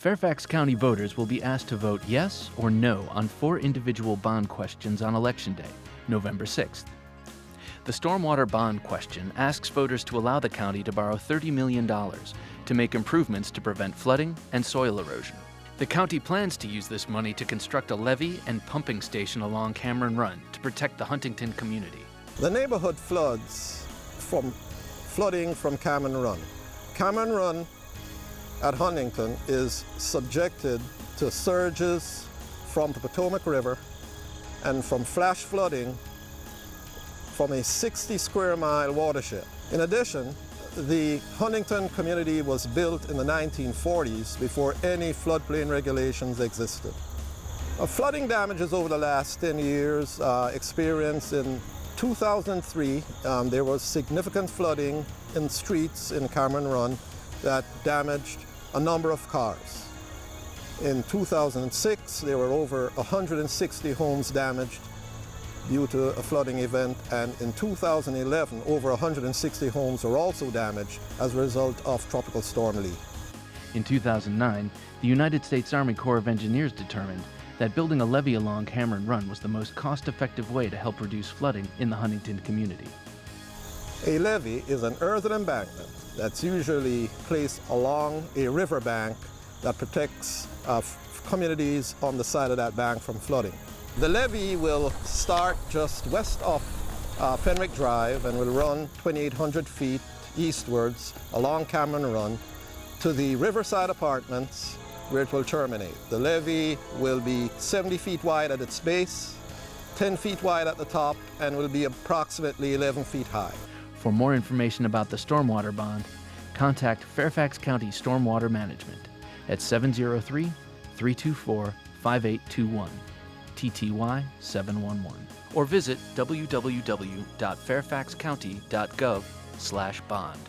Fairfax County voters will be asked to vote yes or no on 4 individual bond questions on Election Day, November 6th. The stormwater bond question asks voters to allow the county to borrow $30 million to make improvements to prevent flooding and soil erosion. The county plans to use this money to construct a levee and pumping station along Cameron Run to protect the Huntington community. The neighborhood floods from flooding from Cameron Run. Cameron Run at Huntington is subjected to surges from the Potomac River and from flash flooding from a 60 square mile watershed. In addition, the Huntington community was built in the 1940s before any floodplain regulations existed. Flooding damages over the last 10 years experienced in 2003, there was significant flooding in streets in Cameron Run that damaged a number of cars. In 2006, there were over 160 homes damaged due to a flooding event, and in 2011, over 160 homes were also damaged as a result of Tropical Storm Lee. In 2009, the United States Army Corps of Engineers determined that building a levee along Cameron Run was the most cost-effective way to help reduce flooding in the Huntington community. A levee is an earthen embankment that's usually placed along a riverbank that protects communities on the side of that bank from flooding. The levee will start just west of Fenwick Drive and will run 2,800 feet eastwards along Cameron Run to the Riverside Apartments, where it will terminate. The levee will be 70 feet wide at its base, 10 feet wide at the top, and will be approximately 11 feet high. For more information about the stormwater bond, contact Fairfax County Stormwater Management at 703-324-5821, TTY 711, or visit www.fairfaxcounty.gov/bond.